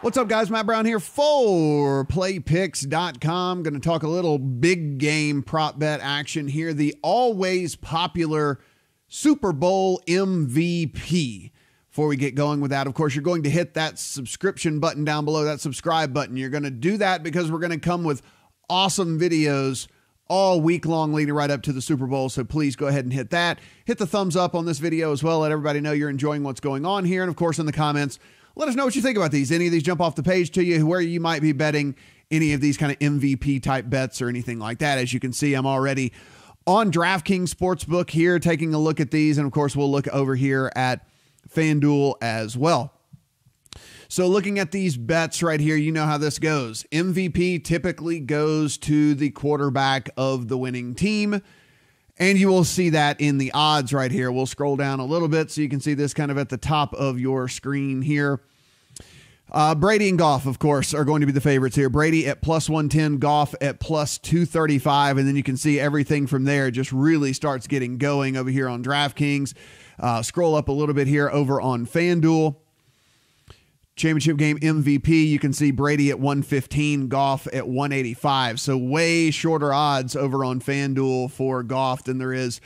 What's up, guys? Matt Brown here for PlayPicks.com. Going to talk a little big game prop bet action here. The always popular Super Bowl MVP. Before we get going with that, of course, you're going to hit that subscription button down below, that subscribe button. You're going to do that because we're going to come with awesome videos all week long leading right up to the Super Bowl. So please go ahead and hit that. Hit the thumbs up on this video as well. Let everybody know you're enjoying what's going on here. And of course, in the comments, let us know what you think about these. Any of these jump off the page to you, where you might be betting any of these kind of MVP type bets or anything like that. As you can see, I'm already on DraftKings Sportsbook here, taking a look at these. And of course, we'll look over here at FanDuel as well. So looking at these bets right here, you know how this goes. MVP typically goes to the quarterback of the winning team. And you will see that in the odds right here. We'll scroll down a little bit so you can see this kind of at the top of your screen here. Brady and Goff, of course, are going to be the favorites here. Brady at plus 110, Goff at plus 235. And then you can see everything from there just really starts getting going over here on DraftKings. Scroll up a little bit here over on FanDuel. Championship game MVP, you can see Brady at 115, Goff at 185. So way shorter odds over on FanDuel for Goff than there is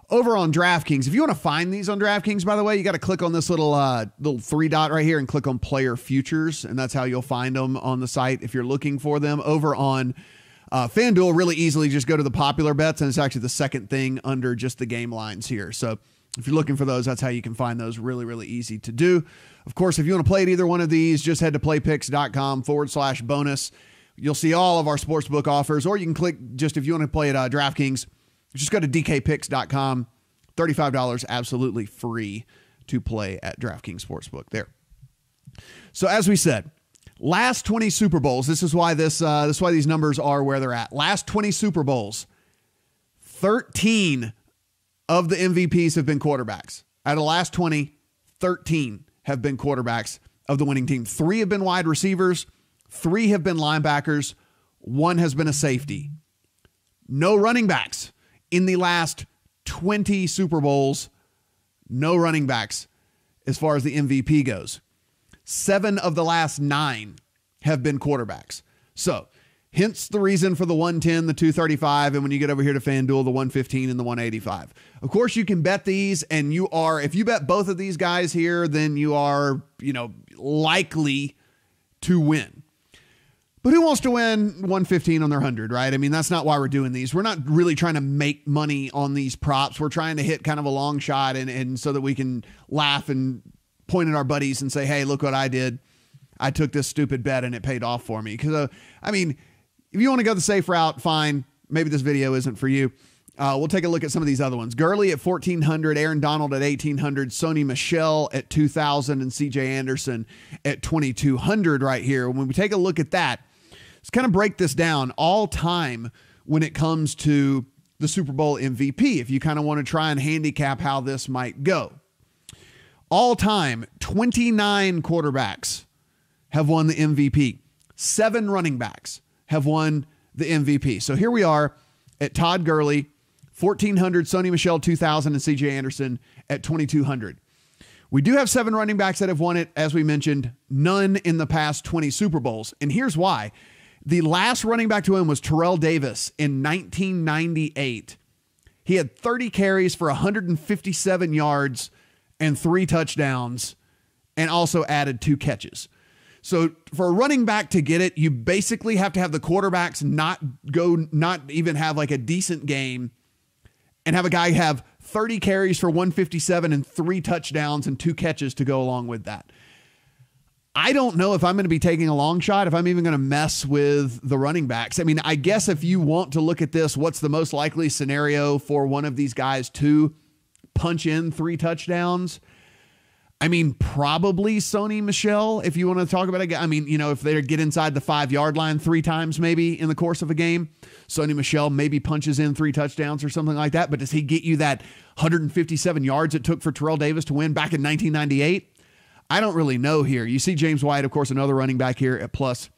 over on DraftKings. If you want to find these on DraftKings, by the way, you got to click on this little three dot right here and click on player futures. And that's how you'll find them on the site if you're looking for them. Over on FanDuel, really easily just go to the popular bets. And it's actually the second thing under just the game lines here. So if you're looking for those, that's how you can find those. Really, really easy to do. Of course, if you want to play at either one of these, just head to playpicks.com/bonus. You'll see all of our sportsbook offers, or you can click just if you want to play at DraftKings, just go to dkpicks.com. $35 absolutely free to play at DraftKings Sportsbook there. So as we said, last 20 Super Bowls, this is why these numbers are where they're at. Last 20 Super Bowls, 13 of the MVPs have been quarterbacks. Out of the last 20, 13 have been quarterbacks of the winning team. 3 have been wide receivers. 3 have been linebackers. 1 has been a safety. No running backs in the last 20 Super Bowls. No running backs as far as the MVP goes. 7 of the last 9 have been quarterbacks. So hence the reason for the 110, the 235, and when you get over here to FanDuel, the 115 and the 185. Of course, you can bet these, and if you bet both of these guys here, then you are, likely to win. But who wants to win 115 on their 100, right? I mean, that's not why we're doing these. We're not really trying to make money on these props. We're trying to hit kind of a long shot and so that we can laugh and point at our buddies and say, hey, look what I did. I took this stupid bet and it paid off for me. Because, if you want to go the safe route, fine. Maybe this video isn't for you. We'll take a look at some of these other ones. Gurley at 1,400, Aaron Donald at 1,800, Sony Michel at 2,000, and C.J. Anderson at 2,200 right here. When we take a look at that, let's kind of break this down all time when it comes to the Super Bowl MVP, if you kind of want to try and handicap how this might go. All time, 29 quarterbacks have won the MVP. 7 running backs have won the MVP. So here we are at Todd Gurley, 1,400, Sony Michel, 2,000, and C.J. Anderson at 2,200. We do have 7 running backs that have won it, as we mentioned, none in the past 20 Super Bowls. And here's why. The last running back to win was Terrell Davis in 1998. He had 30 carries for 157 yards and 3 touchdowns, and also added 2 catches. So for a running back to get it, you basically have to have the quarterbacks not even have like a decent game, and have a guy have 30 carries for 157 and 3 touchdowns and 2 catches to go along with that. I don't know if I'm going to be taking a long shot, if I'm even going to mess with the running backs. I mean, I guess if you want to look at this, what's the most likely scenario for one of these guys to punch in 3 touchdowns? I mean, probably Sony Michel, if you want to talk about it. I mean, if they get inside the 5-yard line 3 times maybe in the course of a game, Sony Michel maybe punches in 3 touchdowns or something like that. But does he get you that 157 yards it took for Terrell Davis to win back in 1998? I don't really know here. You see James White, of course, another running back here at plus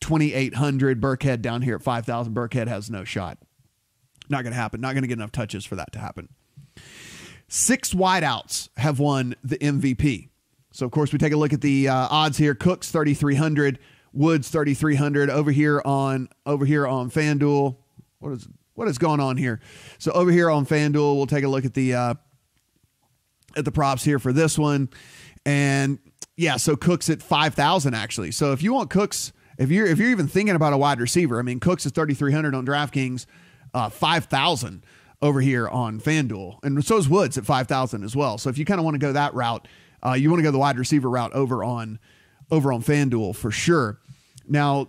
2,800. Burkhead down here at 5,000. Burkhead has no shot. Not going to happen. Not going to get enough touches for that to happen. 6 wideouts have won the MVP. So, of course, we take a look at the odds here. Cooks 3,300, Woods 3,300 over here on FanDuel. What is going on here? So over here on FanDuel, we'll take a look at the props here for this one. And yeah, so Cooks at 5,000 actually. So if you want Cooks, if you're even thinking about a wide receiver, I mean, Cooks is 3,300 on DraftKings, 5,000 over here on FanDuel. And so is Woods at 5,000 as well. So if you kind of want to go that route, you want to go the wide receiver route over on FanDuel for sure. Now,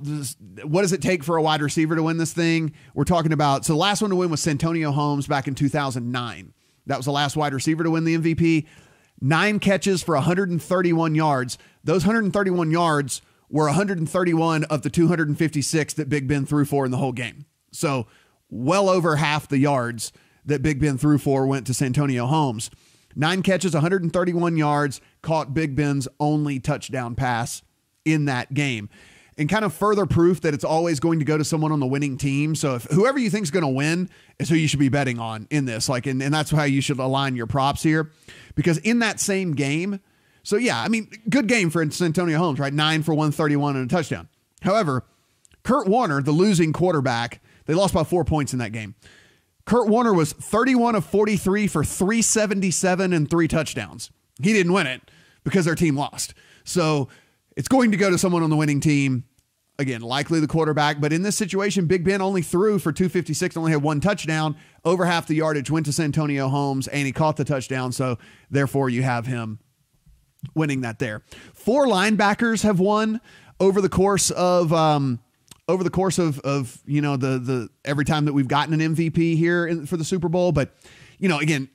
what does it take for a wide receiver to win this thing? We're talking about, so the last one to win was Santonio Holmes back in 2009. That was the last wide receiver to win the MVP. 9 catches for 131 yards. Those 131 yards were 131 of the 256 that Big Ben threw for in the whole game. So well over half the yards that Big Ben threw for went to Santonio Holmes. 9 catches, 131 yards, caught Big Ben's only touchdown pass in that game. And kind of further proof that it's always going to go to someone on the winning team. So if whoever you think is going to win is who you should be betting on in this. And that's how you should align your props here. Because in that same game, so yeah, I mean, good game for Santonio Holmes, right? 9 for 131 and a touchdown. However, Kurt Warner, the losing quarterback, they lost by 4 points in that game. Kurt Warner was 31 of 43 for 377 and 3 touchdowns. He didn't win it because their team lost. So it's going to go to someone on the winning team. Again, likely the quarterback. But in this situation, Big Ben only threw for 256, only had 1 touchdown. Over half the yardage went to Santonio Holmes, and he caught the touchdown. So therefore, you have him winning that there. 4 linebackers have won over the course of you know, the every time that we've gotten an MVP here for the Super Bowl. But, you know, again,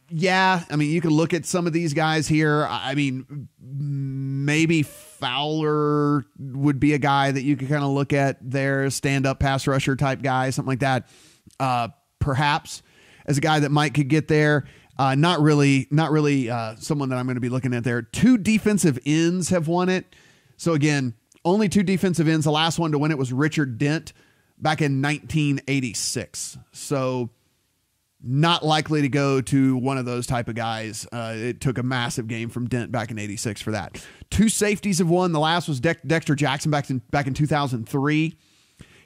yeah, I mean, you can look at some of these guys here. I mean, maybe Fowler would be a guy that you could kind of look at there, stand-up pass rusher type guy, something like that. Perhaps as a guy that might could get there. Not really someone that I'm going to be looking at there. 2 defensive ends have won it. So again, only 2 defensive ends. The last one to win it was Richard Dent back in 1986. So not likely to go to one of those type of guys. It took a massive game from Dent back in 86 for that. 2 safeties have won. The last was Dexter Jackson back in 2003.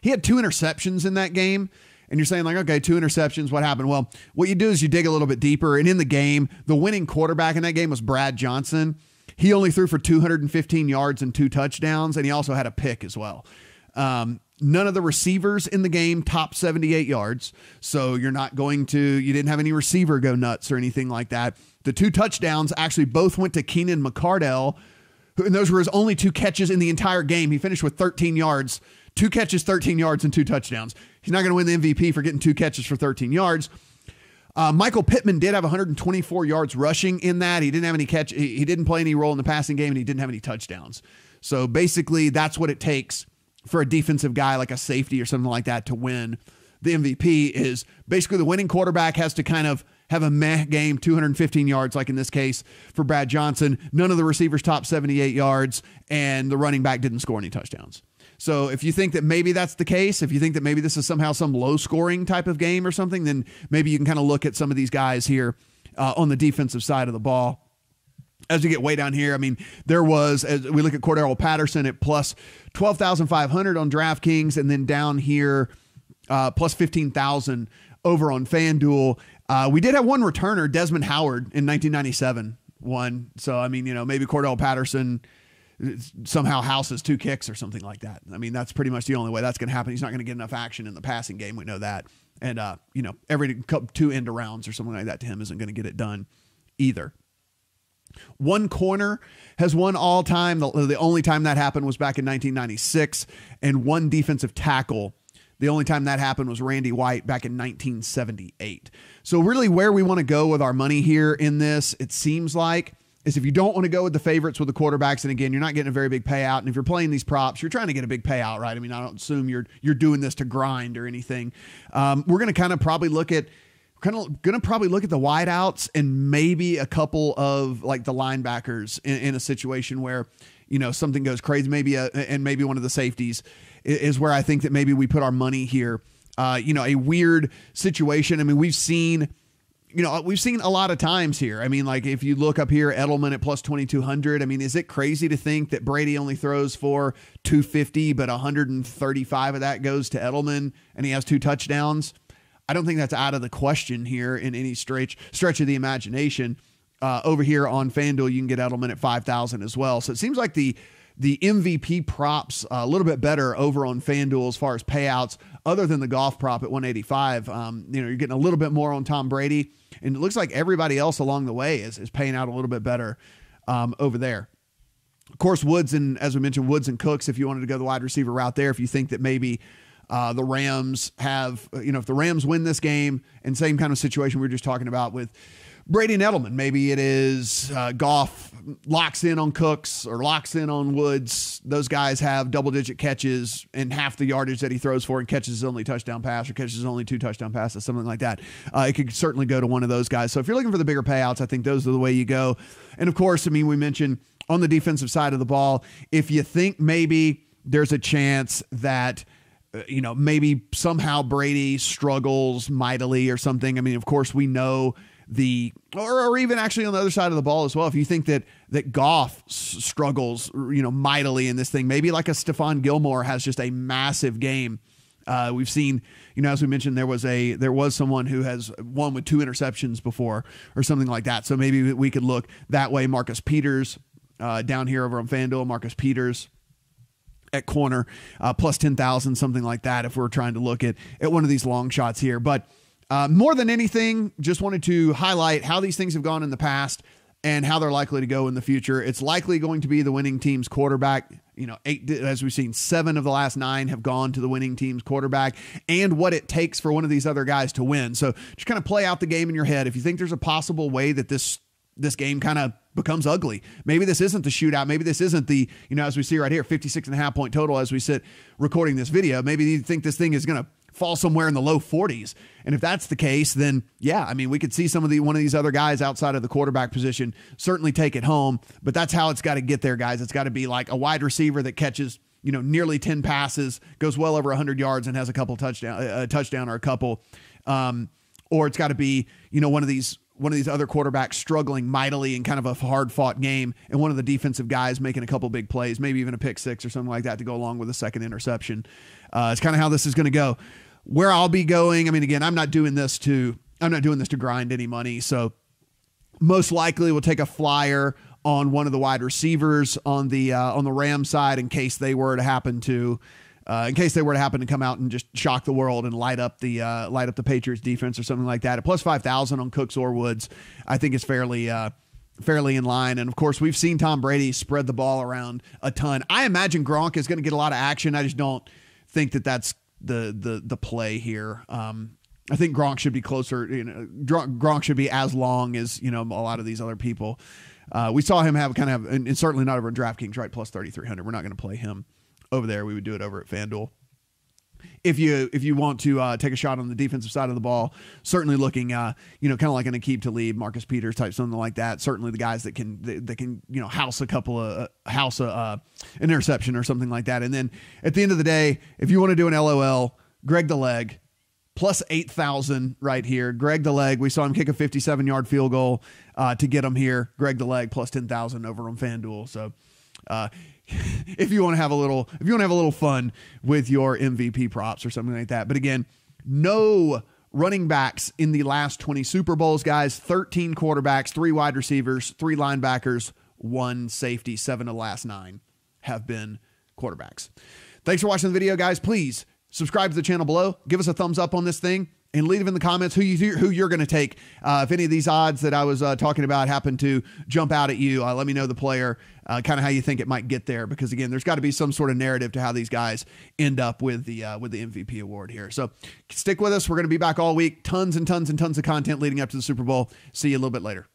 He had 2 interceptions in that game. And you're saying like, okay, 2 interceptions. What happened? Well, what you do is you dig a little bit deeper. And in the game, the winning quarterback in that game was Brad Johnson. He only threw for 215 yards and 2 touchdowns. And he also had a pick as well. None of the receivers in the game topped 78 yards. So you didn't have any receiver go nuts or anything like that. The 2 touchdowns actually both went to Keenan McCardell, and those were his only 2 catches in the entire game. He finished with 13 yards, 2 catches, 13 yards, and 2 touchdowns. He's not going to win the MVP for getting 2 catches for 13 yards. Michael Pittman did have 124 yards rushing in that. He didn't have any catch. He didn't play any role in the passing game, and he didn't have any touchdowns. So basically, that's what it takes for a defensive guy like a safety or something like that to win the MVP. Is basically the winning quarterback has to kind of have a meh game, 215 yards, like in this case for Brad Johnson. None of the receivers topped 78 yards, and the running back didn't score any touchdowns. So if you think that maybe that's the case, if you think that maybe this is somehow some low scoring type of game or something, then maybe you can kind of look at some of these guys here on the defensive side of the ball. As we get way down here, I mean, there was, as we look at Cordero Patterson at plus 12,500 on DraftKings, and then down here, plus 15,000 over on FanDuel. We did have one returner, Desmond Howard, in 1997 won. So, I mean, you know, maybe Cordero Patterson somehow houses 2 kicks or something like that. I mean, that's pretty much the only way that's going to happen. He's not going to get enough action in the passing game. We know that. And, you know, every 2 end arounds or something like that to him isn't going to get it done either. One corner has won all time. The only time that happened was back in 1996. And one defensive tackle, the only time that happened was Randy White back in 1978. So really where we want to go with our money here in this, it seems like, is if you don't want to go with the favorites with the quarterbacks, and again, you're not getting a very big payout. And if you're playing these props, you're trying to get a big payout, right? I mean, I don't assume you're doing this to grind or anything. We're going to kind of probably look at the wideouts and maybe a couple of like the linebackers in a situation where, you know, something goes crazy, and maybe one of the safeties is where I think that maybe we put our money here. You know, a weird situation. I mean, we've seen we've seen a lot of times here. I mean, like if you look up here, Edelman at plus 2,200. I mean, is it crazy to think that Brady only throws for 250, but 135 of that goes to Edelman and he has 2 touchdowns? I don't think that's out of the question here in any stretch of the imagination. Over here on FanDuel, you can get Edelman at 5,000 as well. So it seems like the MVP props a little bit better over on FanDuel as far as payouts, other than the Goff prop at 185. You're getting a little bit more on Tom Brady, and it looks like everybody else along the way is paying out a little bit better over there. Of course, Woods and, as we mentioned, Woods and Cooks, if you wanted to go the wide receiver route there, if you think that maybe the Rams have, if the Rams win this game, and same kind of situation we were just talking about with Brady and Edelman, maybe it is Goff locks in on Cooks or locks in on Woods. Those guys have double-digit catches and half the yardage that he throws for and catches his only touchdown pass or catches his only 2 touchdown passes, something like that. It could certainly go to one of those guys. So if you're looking for the bigger payouts, I think those are the way you go. And, of course, I mean, we mentioned on the defensive side of the ball, if you think maybe there's a chance that maybe somehow Brady struggles mightily or something. I mean, of course, we know or even actually on the other side of the ball as well. If you think that Goff struggles, mightily in this thing, maybe like a Stephon Gilmore has just a massive game. We've seen, as we mentioned, there was someone who has won with 2 interceptions before or something like that. So maybe we could look that way. Marcus Peters down here over on FanDuel, Marcus Peters at corner, plus 10,000, something like that. If we're trying to look at one of these long shots here, but more than anything, just wanted to highlight how these things have gone in the past and how they're likely to go in the future. It's likely going to be the winning team's quarterback. 8, as we've seen, 7 of the last 9 have gone to the winning team's quarterback, and what it takes for one of these other guys to win. So just kind of play out the game in your head. If you think there's a possible way that this game kind of becomes ugly, maybe this isn't the shootout, maybe this isn't the, as we see right here, 56.5 point total as we sit recording this video, maybe you think this thing is going to fall somewhere in the low 40s. And if that's the case, then yeah, I mean, we could see one of these other guys outside of the quarterback position certainly take it home, but that's how it's got to get there, guys. It's got to be like a wide receiver that catches, nearly 10 passes, goes well over 100 yards and has a touchdown or a couple. Or it's got to be, one of these other quarterbacks struggling mightily in kind of a hard-fought game, and one of the defensive guys making a couple big plays, maybe even a pick 6 or something like that to go along with a second interception. It's kind of how this is going to go. Where I'll be going, I mean, again, I'm not doing this to grind any money, so most likely we'll take a flyer on one of the wide receivers on the Rams side in case they were to happen to come out and just shock the world and light up the Patriots defense or something like that. At plus 5,000 on Cooks or Woods, I think is fairly in line. And of course, we've seen Tom Brady spread the ball around a ton. I imagine Gronk is going to get a lot of action. I just don't think that that's the play here. I think Gronk should be closer. Gronk should be as long as a lot of these other people. We saw him have and certainly not over on DraftKings, right? Plus 3,300. We're not going to play him over there. We would do it over at FanDuel. If you want to take a shot on the defensive side of the ball, certainly looking kind of like an Aqib Talib, Marcus Peters type, something like that. Certainly the guys that can house an interception or something like that. And then at the end of the day, if you want to do an LOL, Greg the Leg, plus 8,000 right here. Greg the Leg, we saw him kick a 57-yard field goal to get him here. Greg the Leg plus 10,000 over on FanDuel. So if you want to have a little fun with your MVP props or something like that. But again, no running backs in the last 20 Super Bowls, guys. 13 quarterbacks, 3 wide receivers, 3 linebackers, 1 safety. 7 of the last 9 have been quarterbacks. Thanks for watching the video, guys. Please subscribe to the channel below. Give us a thumbs up on this thing. And leave in the comments who you're going to take. If any of these odds that I was talking about happen to jump out at you, let me know the player, kind of how you think it might get there. Because again, there's got to be some sort of narrative to how these guys end up with the MVP award here. So stick with us. We're going to be back all week. Tons and tons and tons of content leading up to the Super Bowl. See you a little bit later.